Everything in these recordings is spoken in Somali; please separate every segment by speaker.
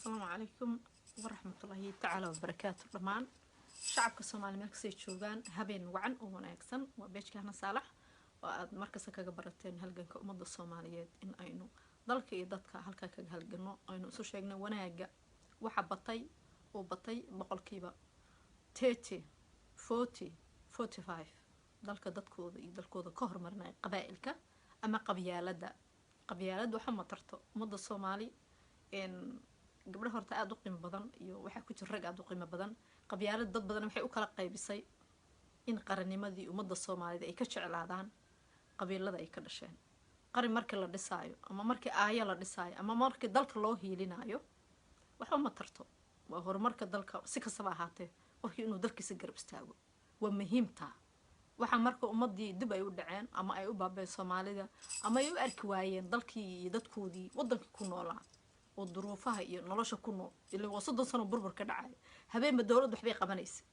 Speaker 1: السلام عليكم ورحمة الله تعالى وبركاته دمان شعبك الصومالي مركز جوجان هبين وعن وناكسن وبيشك هنا صالح ومركز كاga barateen halganka umada Soomaaliyeed in aynu dalka iyo dadka halka kaga halgano aynu soo sheegnay wanaaga waxa batay oo batay boqolkiiba 30 40 45 dalka dadkooda iyo dalkooda ka hormarnay qabaa'ilka ama qabyaalada waxa ma tarto umada Soomaali in gabdhaha horta aad u qiimo badan iyo waxa ku jira rag aad u qiimo badan qabyaalad dad badan waxay u kala qaybisay in qarannimadii umada Soomaaliyeed ay ka jeclaadaan qabiilada ay ka dhasheen qarin markii la dhisaayo ama markii aaya la dhisaayo ama markii dalka loo hiilinayo waxa ma tarto waa horumarka dalka si kastaba ahaatee qofkii inuu dalkiisa garab istaago waa muhiimta waxa marka umadii dib ay u dhaceen ama ay u baabeen Soomaalida ama ay u arki waayeen dalkii iyo dadkoodii wadankii ku noolaa oo duruufaha iyo nolosha ku nool ilaa waa 30 sano burbur ka dhacay habeen dawladdu waxbay qabanaysaa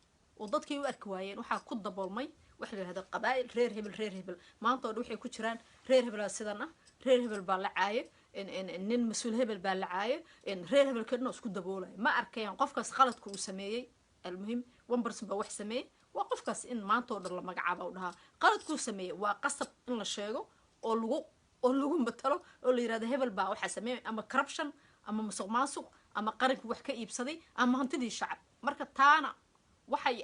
Speaker 1: oo dadkii u arki waayeen waxa ku daboolmay wax la yiraahdo qabaa'il reer hebel maanta oo waxay ku jiraan reer hebel sidana reer hebel baa la caayay nin mas'uul hebel baa la caayay reer hebel kadna isku daboolay ma arkayaan qofkaas qaladku uu sameeyay almuhim 1% ba wax sameeyay waa qofkaas in maanta oo dhan la magacaabo u dhaha qaladku sameeyay waa qasab in la sheego oo lagu matalo oo la yiraahdo hebel baa waxa sameeyay ama corruption ama musuqmaasuq ama qaranku wax ka iibsaday ama hantidii shacab marka taana waxay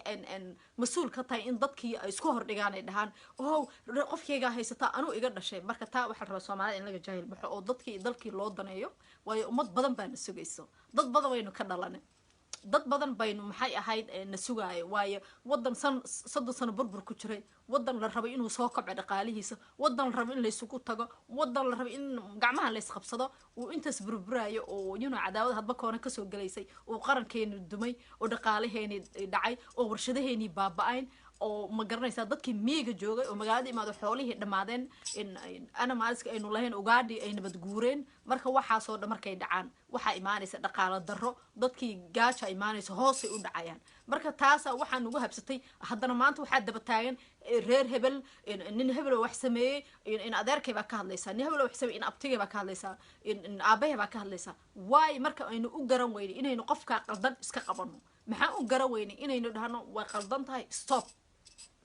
Speaker 1: mas'uul ka tahay in dadkii ay isku hor dhigaan ay dhahaan oo qofkayga haysata anu iga dhashay marka taa waxa la rabaa Soomaalida in laga jaahil baxo oo dadkii dalkii loo daneeyo waayo ummad badan baa na sugayso dad badan waynu ka dhalanay dad badan baynu maxay ahayd na sugaayo waayo wadan 30 sano burbur ku jiray wadan la rabo inuu soo kobco dhaqaalihiisa wadan la rabo in la isugu tago wadan la rabo in gacmaha la isqabsado oo intaas burburayo oo cadaawad hadba koona ka soo galeysay oo qarankeenu dumay oo dhaqaalaheeni dhacay oo warshadaheeni baaba'ayn oo ma garanaysa dadkii miiga joogay oo magaalada imaado xoolihii dhamaadeen in ana maaliska aynu lahayn ugaadhi ay nabad guureen marka waxa soo markay dhacaan waxa iimaanaysa dhaqaale darro dadkii gaaja iimaanaysa hoos ay u dhacayaan marka taasa waxaan ugu habsatay haddana maanta waxa daba taagan reer hebel nin hebel wax sameeyay in adeerkay baa ka hadlaysa nin hebel wax sameeyay in abtigay baa ka hadlaysa in aabahay baa ka hadlaysa waay marka aynu u garan weynay inaynu qofka qaldan iska qabano maxaa u garan weynay inaynu dhahno way qaldan tahay stop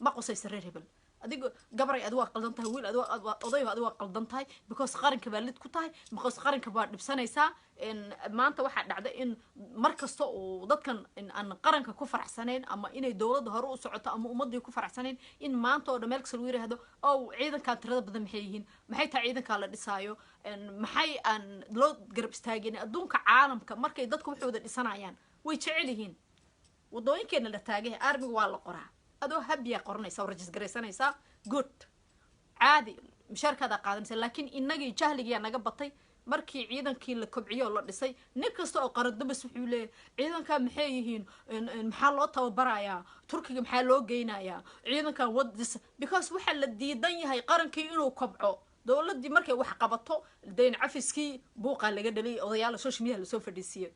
Speaker 1: ما قصي سرير هبل أديك قبري أدواء قلدن تاي ويل أضيف أدواء قلدن تاي because قارن كبالد كتاي because قارن كبار بسنة يسا إن ما أنت واحد عدا إن مركز تو وضد كان إن قارن ككفر حسنين أما إن الدولة هرو سعته أما أمضي كفر حسنين إن ما أنت ولا ملك سلوير هذا أو عيدا كان ترد بدم حيين محي تعيدا كان لدسايو إن محي أن لو قرب استاجين أدون كعالم كمركز ضدكم حود الإنسان عيان ويتشعلهين وضوين كنا لتاجه أرمي والله قرع adoo habiya qornaysa oo rajis gareysanaysa good caadi mushaarkada qaadanaysa laakiin inagii jahliga naga batay markii ciidankii la kobciyo la dhisay nin kasta oo qaradabas wuxuu leeyahay ciidanka maxay yihiin maxaa loo tababarayaa turkiga maxaa loo geynayaa ciidanka wadis because waxa la diidan yahay qarankii inuu kobco dawladii markay wax qabato deyn cafiskii buuqa laga dhalay odayaal social media la soo fadhiisiyay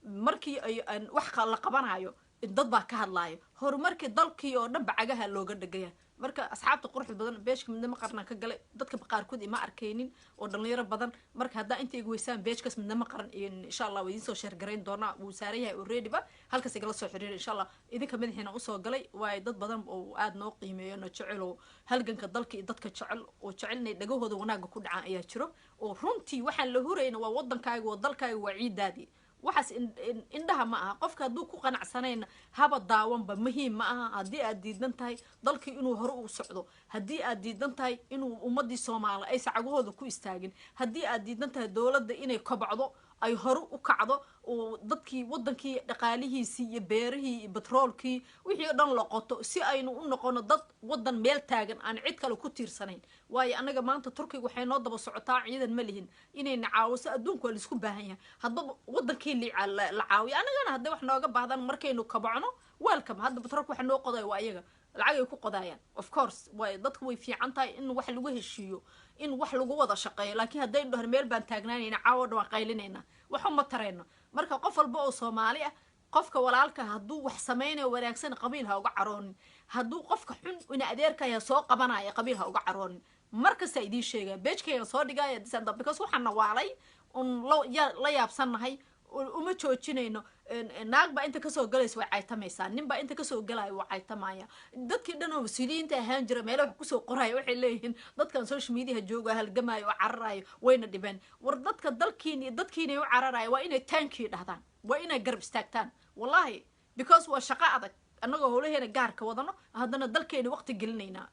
Speaker 1: markii ay wax la qabanayo dad baa ka hadlaayo horumarkii dalkii oo dhan bacagaha looga dhagaya marka asxaabta quruxda badan beeshka midnimo qaran ka galay dadka qaarkood ima arkaynin oo dhalinyaro badan marka hadda inta igu weysaan beeshkaas midnimo qaran insha Allah way soo share gareyn doona uu saarayahay already ba halkaas igala soo xiriir insha Allah idinka madaxina u soo galay way dad badan oo aad noo qiimeeyo jecel oo halganka dalka iyo dadka jecel oo jecelnay dhagahooda wanaaga ku dhacaan ayaa jiro oo runtii waxaan la hurayna waa wadankaaga oo dalkaaga waa ciidaadii waxaas indhaha ma aha qofka haduu ku qanacsanayna haba daawanba muhiim ma aha hadii aad diidan tahay dalkii inuu hore u socdo hadii aad diidan tahay inuu ummadii Soomaaliyeed ay sacagahooda ku istaagin hadii aad diidan tahay dawladda inay kobcdo ay hore u kacdo oo dadkii wadankii dhaqaalihiisii iyo beerihii iyo petrolkii wixii dhan la qoto si aynu u noqono dad wadan meel taagan aan cid kale ku tiirsanayn waayo anaga maanta Turkiga waxay noo daba socotaa ciidan ma lihin inay nacaawiso adduunka la isku baahan yahay hadba wadankii la caawiyo anagana hadda wax nooga baahdaan markaynu kabacno welcome hadda petrolka waxa noo qoday waa iyaga lacag ay ku qodayaan of course way dadku way fiican tahay in wax lagu heshiiyo in wax lagu wada shaqeeyo laakiin haday dhahar meel baan taagnaanayna caawad waan qaylinayna waxa ma tarayno marka qof walba oo Soomaali ah qofka walaalka haduu wax sameeyay wanaagsan qabiilha uga caroonin haduu qofka xun ina adeerkaya soo qabanaya qabiilha uga caroonin marka sayidii sheegay beejkeena soo dhigaya disanda because waxana waalay la yaabsannahay uma joojinayno naag baa inta kasoo galaysa way caytamaysaa nin baa inta kasoo galaya waa caytamaya dadkii dhan oo mas-uuliyiinta ahaan jira meelo wax kusoo qoraya waxay leeyihiin dadkan social mediaha jooga halgamaayo oo cararayo wayna dhibeen war dadka dalkiina iyo dadkiinay u cararaya waa inay taankii dhahdaan waa inay garab istaagtaan wallahi because waa shaqo adag annagoo howlaheena gaarka wadano haddana dalkeena waqti gelinaynaa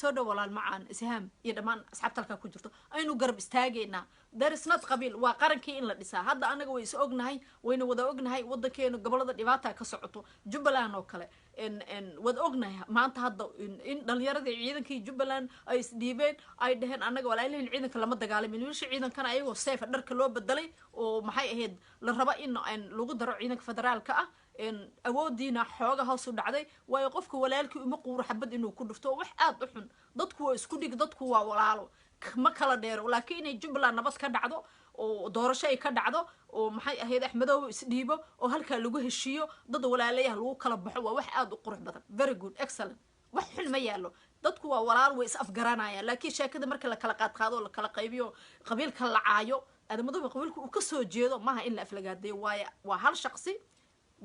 Speaker 1: soo dhow walaal macaan ishaam iyo dhammaan asxaabta halkaa ku jirto aynu garab istaagaynaa darisnad qabiil waa qarankii in la dhisaa hadda anaga way is ognahay wayna wada ognahay wadankeena gobolada dhibaata ka socoto jubbaland oo kale wada ognahay maanta hadda in dhalinyaradii ciidankii jubbaland ay isdhiibeen ay dhaheen anaga walaalihin ciidanka lama dagaalamin wiilsha ciidankana ayagoo seefa dharka loo bedelay oo maxay ahayd la raba in lagu daro ciidanka federaalka ah awoodiina xooga hoos u dhacday waayo qofka walaalkii uma quuro xabad inuu ku dhufto wax aad u xun dadku waa isku dhig dadku waa walaalo ma kala dheero laakiin inay jubbaland nabad ka dhacdo oo doorasho ay ka dhacdo oo maxay ahayd axmedow isdhiibo oo halkaa lagu heshiiyo dad walaalayaha lagu kala baxo waa wax aad u qurux badan very good excellent wax xun ma yaalo dadku waa walaal way is afgaranayaan laakiin sheekada marka la kala qaadqaado oo la kala qaybiyo qabiilka la caayo aadamadoba qabiilku uu ka soo jeedo maaha in la aflagaadeeyo waayo waa hal shaqsi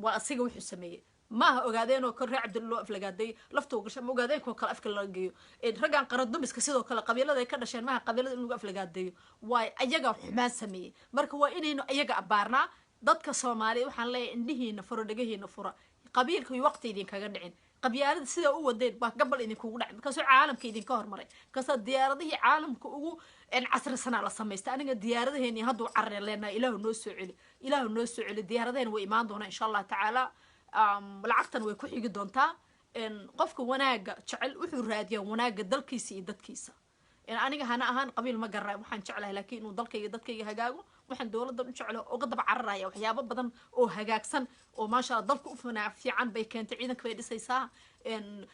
Speaker 1: waa asiga wuxuu sameeyey maaha ogaadeen oo kale reer cabdilla loo aflagaaday laftoo gasha ma ogaadeen koo kale afka laga geeyo raggan qaradumiska sidoo kale qabiilada ay ka dhasheen maaha qabiilada in lagu aflagaadeeyo waayo ayaga xumaan sameeyey marka waa inaynu ayaga abaarnaa dadka soomaaliya waxaan leeyahay indhihiina furo dhegahiina fura qabiilka iyo waqti idinkaga dhicin qabyaalada sidaa u wadeen baa gabal idinkugu dhacay markaasoo caalamka idinka hormaray markaasaa diyaaradihii caalamka ugu casrisanaa la samaysta aniga diyaaradaheeni hadduu carareen leenahay ilaahu noo soo celi diyaaradaheen way imaan doonaa insha allah tacaala lacagtan way ku xigi doontaa qofka wanaaga jecel wuxuu raadiyaa wanaaga dalkiisa iyo dadkiisa aniga hana ahaan qabiil ma garanayo waxaan jeclahay laakiin inuu dadkayga hagaago waxaan dowladdan u jeclahay uga daba cararaya waxyaabo badan oo hagaagsan oo maasha allah dalka u fiican bay keentay ciidanka bay dhisaysaa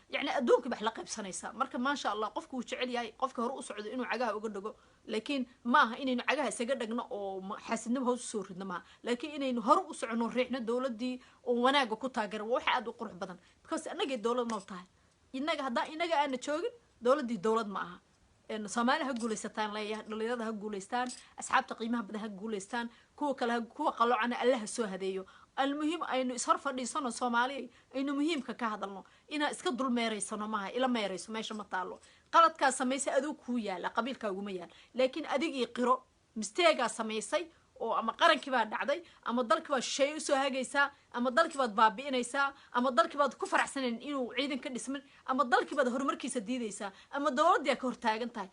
Speaker 1: يعني أدونك بحلقة بسنيسا مركب ما شاء الله قفك وشعلي هاي قفك هرؤوس عد إنه عجاه وقدقه لكن ما إنه عجاه سجدنا أو حاسين بهو السور إنما لكن إنه هرؤوس عنو ريحنا الدولة دي وأنا جو كتاجر واحد وقرح بدن بس أنا جد دولة موتها إنك أنا تشوجن دولة دي دولة معها إن صومالي هجوليستان ليا هجوليستان أصحاب تقييمها بدها هجوليستان كوا قالوا عنا الله سو هديو المهم إنه يصرف الإنسان الصومالي إنه مهم كهذا إنه إسكت دول ميريسنا معها إلى ميريس ماشي مطالو قالت كاسميسي أدوك هويا لقبيل كوجميا لكن أديك يقرأ مستيجا سميسي oo ama qarankii baa dhacday ama dalkii baa shay u soo hagaysaa ama dalkii baad baabi'inaysaa ama dalkii baad ku faraxsaneen inuu ciidan ka dhismin ama dalkii baad horumarkiisa diidaysaa ama dawladda ka hortaagan tahay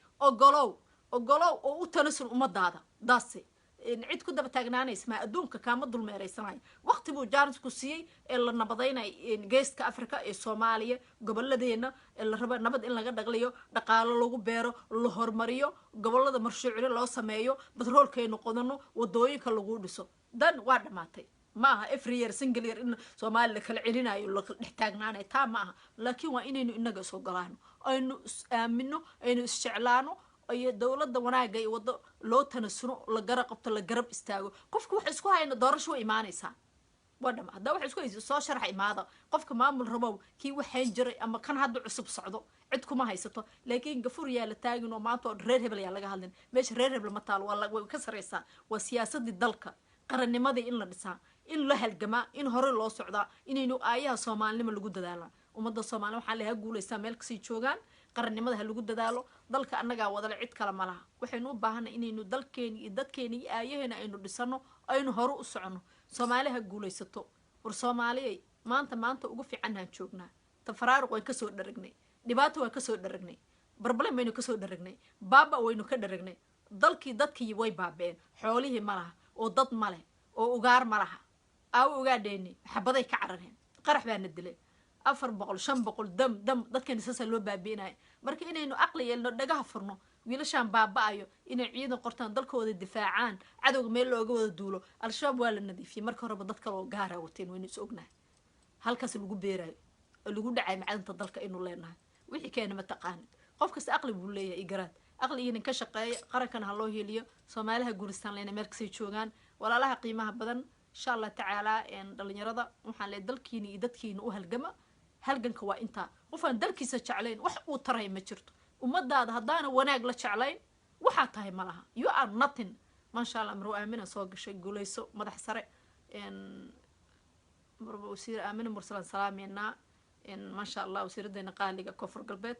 Speaker 1: ogolow oo u tanasul umadaada daasi cid ku daba taagnaanaysa ma adduunka kaama dulmeeraysanayo waqti buu jaaris ku siiyay ee la nabadaynay geeska Afrika ee Soomaaliya goboladeena la raba nabad in laga dhagliyo dhaqaale lagu beero la hormariyo gobolada marshuucile loo sameeyo batroolkeenu qodano wadooyinka lagu dhiso dan waa dhamaatay maaha every year single year in Soomaaliya kala celinayo la dhex taagnaanay taa maaha laakiin waa inaynu inaga soo galaano aynu aamino aynu isjeclaano ay dawladda wanaaga iyo wado loo tanasuno la garaqabto la garab istaago qofku wax isku hayna doorasho iimaanaysa wadama hada wax isku hayso soo sharax imaada qofka maamul rabow kii waxaan jiray ama kan hadda cusub socdo cid kuma haysato laakiin gafur yaa la taagin oo maanta reer hebel yaa laga hadlin meesha reer hebel ma taal waa way ka sareysaa waa siyaasadii dalka qarannimadii in la dhisaa in la halgama in hore loo socdaa inaynu aayaha Soomaalnimo lagu dadaalo ummadda Soomaaliya waxa la guulaysaa meel kasii joogan qarannimada ha lagu dadaalo dalka annaga wadala cid kala ma laha waxaynu u baahanay inaynu dalkeena iyo dadkeena iyo aayaheena aynu dhisano aynu hore u socono Soomaaliya ha guulaysato war Soomaaliya maanta ugu fiicanaan joognaa tafaraaruq way ka soo dharagnay dhibaato way ka soo dharagnay problem waynu ka soo dharagnay baaba waynu ka dharagnay dadkii way baabeen xoolihii ma laha oo dad ma leh oo ugaar ma laha ugaadheeni xabaday ka carareen qarax baana dilay 400 500 dam dadkan isaas loo baabiinay marka inaynu aqli yeelno dhagaha furno wiilashan baabaayo inay ciidan qortaan dalkooda difaacaan cadowga meel looga wada duulo al-shabaab waa la nadiifiyay marka horeba dadka loo gaara wateen waynu is ognahay halkaas lagu beeray lagu dhacay macdanta dalka inuu leenahay wixii keenay ma taqaan qof kasta aqli buu leeyahay igaraad aqligiina ka shaqeeya qarankan ha loo heliyo Soomaaliha guulistaan leena meel kasii joogan walaalaha qiimaha badan insha Allah tacaala dhalinyarada waxaan leeyahay dalkiina iyo dadkiina u halgama halganka waa inta qofan dalkiisa jeclayn wax uu taray ma jirto ummadaada hadaana wanaag la jeclayn waxa tahay malaha you are nothing ما شاء الله مرو آمنة صوق شيء قوليسو مدح سرع إن مرو وسير آمنة مرسلا سلامينا إن ما شاء الله وسير دينا قالي كفر قلبت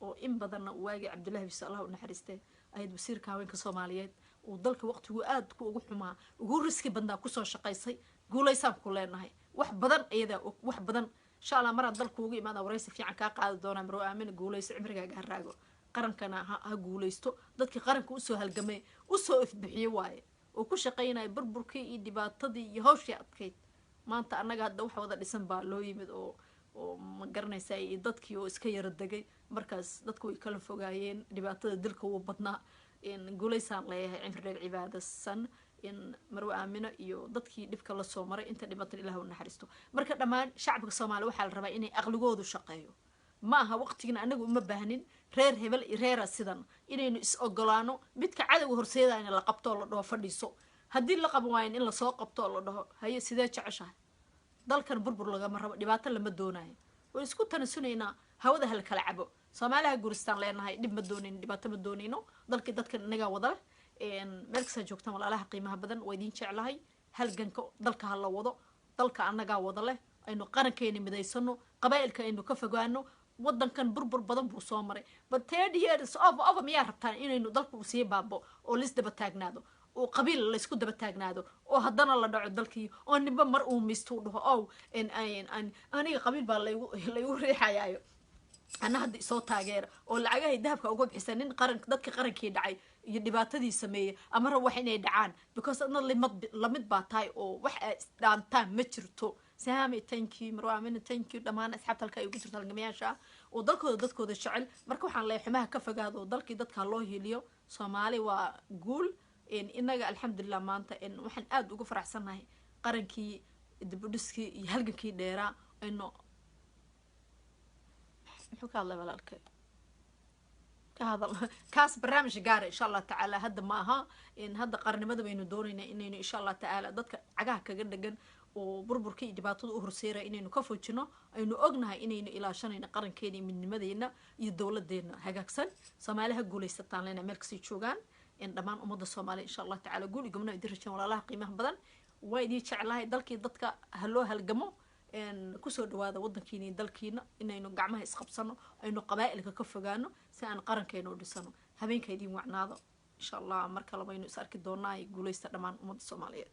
Speaker 1: وإن بدرنا واجي عبد الله بيس الله ونحرسته أيد بصير كاوين كصوماليات وضلك وقت وقاد وقحما وقول رزق بندنا كسر شقيسي قوليسام كلنا هاي واحد بدن أيدا واحد بدن إن شاء الله مرة ضلك وجي ماذا ورئيس في عنك قاعد دونا مرو آمنة قوليس عمرك جهراجو qarankana ha guulaysto dadkii qaranka usoo halgamay usoo ifbixiyay waaye oo ku shaqeynay burburkii iyo dhibaatadii iyo hawshii adkeyd maanta annaga hadda wax wada dhisan baa loo yimid oo ma garanaysaa iyo dadkii oo iska yara degay markaas dadku way kala fogaayeen dhibaatada dilka uu badnaa in guulaysaan leeyahay cimriga cibaadasan in marwa aamino iyo dadkii dhibka la soo maray inta dhibaatada Ilaahay u naxariisto marka dhamaan shacabka Soomaaliya waxa la rabaa inay aqligoodu shaqeeyo maaha waqtigan anagu uma baahnin reer hebel reer sidan inaynu is ogolaano midka cadawga horseedayna la qabto la dhaho fadhiiso hadii la qaban waayn in la soo qabto la dhaho haye sidee jeceshahay dalkan burbur laga marabo dhibaato lama doonayo oo isku tanasuneynaa hawada hal kala cabo Soomaaliya guuristaan leenahay dhib ma doonin dhibaato ma doonino dalkii dadkan inaga wada meel kasta joogtaan walaalaha qiimaha badan way idin jeclahay halganka dalka hal la wado dalka anaga wada leh aynu qarankeena midaysano qabaa'ilka aynu ka fogaano waddankan burbur badan buu soo maray but 30 years of miyaa rabtaan inaynu dalku sii baabo oo lis daba taagnaado oo qabiil la isku daba taagnaado oo haddana la dhaco dalkii oo ninba mar uu misto dhaho oo aniga qabiil baa la igu riixayaayo ana hadda soo taageer oo lacagaha dahabka uga bixsanin qaranka dadka qarankii dhacay iyo dhibaatadii sameeyay ama wax inay dhacaan because adna lamid baa tahay oo wax dhaantaan ma jirto سامي تانكي مروة من تانكي دمان أصحاب تلك يقول ترى الجميع ودلكو الشعل مركو حن لا يحماها كفجاد ودلكي دتك الله يليو صومالي وقول إن الحمد لله ما أنت إن وحن قاد وقف رحسنا هي قرنكي دبدسكي يهلكي ديرا إنه حكى الله ولا الكل هذا كاس برنامج قارئ إن شاء الله تعالى هذا معها إن هذا قرن ماذا بينو دورنا إنه إن شاء الله تعالى دتك عجاه كجدا وبربركي dhibaatadu u horseeray inaynu ka foojino aynu ognahay inaynu ilaashanayna qarankeena midnimadeena iyo dawladeena hagaagsan Soomaaliya guulaysataan leena meel kasii joogan in dhamaan umada Soomaaliya insha Allah taala guul iyo gumna idin rajaan walaalaha qiimaha badan way idin jeclahay dalkii dadka haloo halgamo in ku soo dhawaada wadankiina dalkiina inaynu gacmaha isqabsano aynu qabaa'ilka ka fogaano si aan qarankeena u dhisano habeenka idin wacnaado insha Allah marka labaynu is arki doonaa guulaysta dhamaan umada Soomaaliyeed